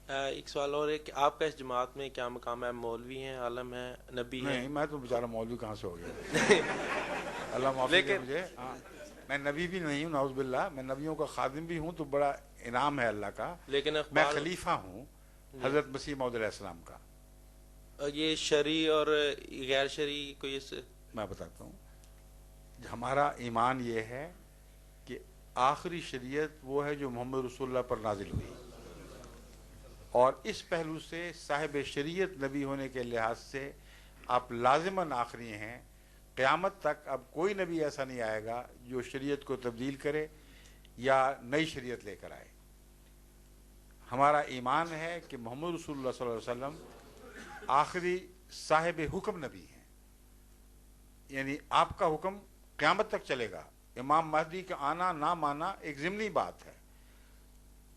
ایک سوال اور ہے کہ آپ کا اس جماعت میں کیا مقام ہے؟ مولوی ہیں، عالم ہیں، نبی ہیں؟ نہیں، میں تو بیچارہ مولوی کہاں سے ہو گیا اللہ معافی دے لیکن مجھے. ہاں، میں نبی بھی نہیں ہوں، نعوذ باللہ. میں نبیوں کا خادم بھی ہوں تو بڑا انعام ہے اللہ کا. لیکن میں اخبار خلیفہ ہوں جی، حضرت مسیح موعود علیہ السلام کا. یہ شرعی اور غیر شرعی کوئی اس میں بتاتا ہوں، ہمارا ایمان یہ ہے کہ آخری شریعت وہ ہے جو محمد رسول اللہ پر نازل ہوئی، اور اس پہلو سے صاحب شریعت نبی ہونے کے لحاظ سے آپ لازماً آخری ہیں. قیامت تک اب کوئی نبی ایسا نہیں آئے گا جو شریعت کو تبدیل کرے یا نئی شریعت لے کر آئے. ہمارا ایمان ہے کہ محمد رسول اللہ صلی اللہ علیہ وسلم آخری صاحب حکم نبی ہیں، یعنی آپ کا حکم قیامت تک چلے گا. امام مہدی کا آنا نہ مانا ایک ضمنی بات ہے،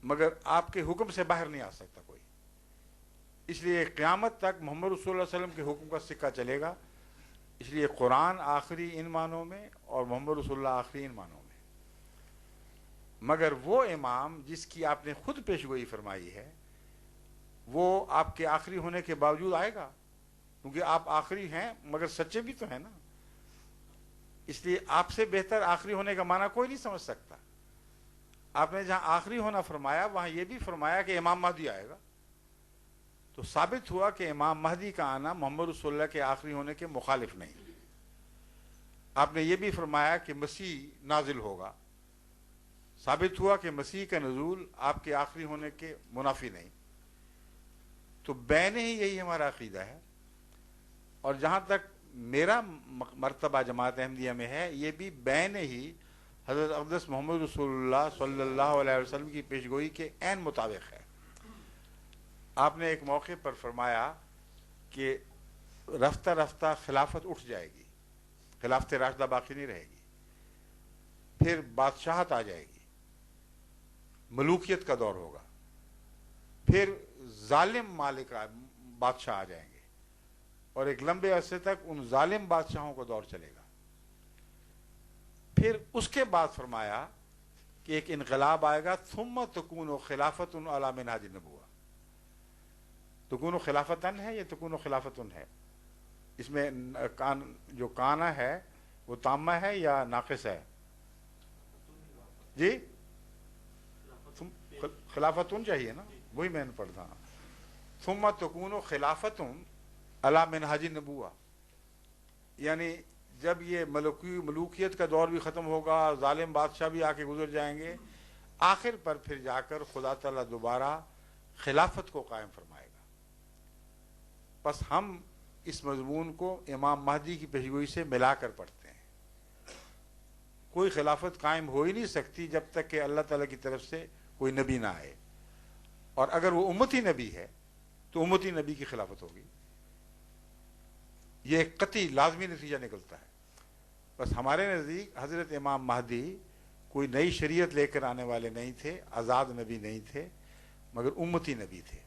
مگر آپ کے حکم سے باہر نہیں آ سکتا کوئی. اس لیے قیامت تک محمد رسول اللہ علیہ وسلم کے حکم کا سکہ چلے گا. اس لیے قرآن آخری ان معنوں میں اور محمد رسول اللہ آخری ان معنوں میں. مگر وہ امام جس کی آپ نے خود پیشگوئی فرمائی ہے وہ آپ کے آخری ہونے کے باوجود آئے گا، کیونکہ آپ آخری ہیں مگر سچے بھی تو ہیں نا. اس لیے آپ سے بہتر آخری ہونے کا معنی کوئی نہیں سمجھ سکتا. آپ نے جہاں آخری ہونا فرمایا وہاں یہ بھی فرمایا کہ امام مہدی آئے گا، تو ثابت ہوا کہ امام مہدی کا آنا محمد رسول اللہ کے آخری ہونے کے مخالف نہیں. آپ نے یہ بھی فرمایا کہ مسیح نازل ہوگا، ثابت ہوا کہ مسیح کا نزول آپ کے آخری ہونے کے منافی نہیں. تو بین ہی یہی ہمارا عقیدہ ہے. اور جہاں تک میرا مرتبہ جماعت احمدیہ میں ہے، یہ بھی بین ہی حضرت اقدس محمد رسول اللہ صلی اللہ علیہ وسلم کی پیشگوئی کے عین مطابق ہے. آپ نے ایک موقع پر فرمایا کہ رفتہ رفتہ خلافت اٹھ جائے گی، خلافت راشدہ باقی نہیں رہے گی، پھر بادشاہت آ جائے گی، ملوکیت کا دور ہوگا، پھر ظالم مالک بادشاہ آ جائیں گے، اور ایک لمبے عرصے تک ان ظالم بادشاہوں کا دور چلے گا. پھر اس کے بعد فرمایا کہ ایک انقلاب آئے گا، ثم تکون خلافت علی منہاج النبوہ. تکون خلافتن ہے، یہ تکون خلافتن ہے، اس میں جو کانا ہے وہ تامہ ہے یا ناقص ہے؟ جی خلافتن چاہیے نا، وہی میں نے پڑھا. ثم تکون خلافتن علی منہاج النبوہ، یعنی جب یہ ملوکیت کا دور بھی ختم ہوگا، ظالم بادشاہ بھی آ کے گزر جائیں گے، آخر پر پھر جا کر خدا تعالیٰ دوبارہ خلافت کو قائم فرمائے گا. بس ہم اس مضمون کو امام مہدی کی پیشگوئی سے ملا کر پڑھتے ہیں. کوئی خلافت قائم ہو ہی نہیں سکتی جب تک کہ اللہ تعالیٰ کی طرف سے کوئی نبی نہ آئے، اور اگر وہ امتی نبی ہے تو امتی نبی کی خلافت ہوگی. یہ ایک قطعی لازمی نتیجہ نکلتا ہے. بس ہمارے نزدیک حضرت امام مہدی کوئی نئی شریعت لے کر آنے والے نہیں تھے، آزاد نبی نہیں تھے، مگر امتی نبی تھے.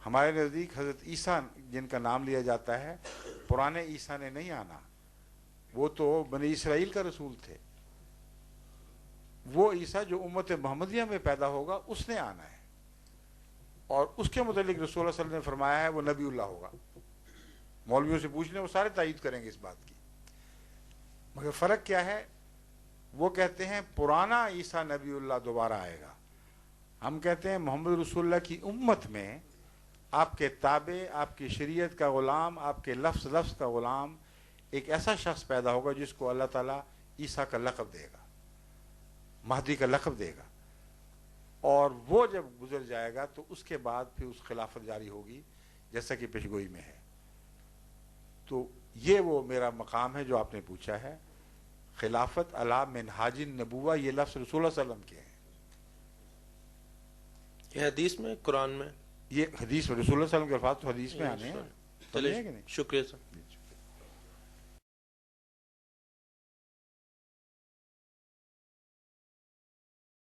ہمارے نزدیک حضرت عیسیٰ جن کا نام لیا جاتا ہے، پرانے عیسیٰ نے نہیں آنا، وہ تو بنی اسرائیل کا رسول تھے. وہ عیسیٰ جو امت محمدیہ میں پیدا ہوگا اس نے آنا ہے، اور اس کے متعلق رسول اللہ صلی اللہ علیہ وسلم نے فرمایا ہے وہ نبی اللہ ہوگا. مولویوں سے پوچھ لیں، وہ سارے تائید کریں گے اس بات کی. مگر فرق کیا ہے؟ وہ کہتے ہیں پرانا عیسیٰ نبی اللہ دوبارہ آئے گا، ہم کہتے ہیں محمد رسول اللہ کی امت میں آپ کے تابع، آپ کی شریعت کا غلام، آپ کے لفظ لفظ کا غلام ایک ایسا شخص پیدا ہوگا جس کو اللہ تعالیٰ عیسیٰ کا لقب دے گا، مہدی کا لقب دے گا. اور وہ جب گزر جائے گا تو اس کے بعد پھر اس خلافت جاری ہوگی جیسا کہ پیشگوئی میں ہے. تو یہ وہ میرا مقام ہے جو آپ نے پوچھا ہے. خلافت علی منہاج النبوہ، یہ لفظ رسول اللہ صلی اللہ علیہ وسلم کے ہیں. یہ حدیث میں، قرآن میں؟ یہ حدیث میں رسول اللہ صلی اللہ علیہ وسلم کے الفاظ تو حدیث میں آنے ہیں. چلیے، شکریہ سر.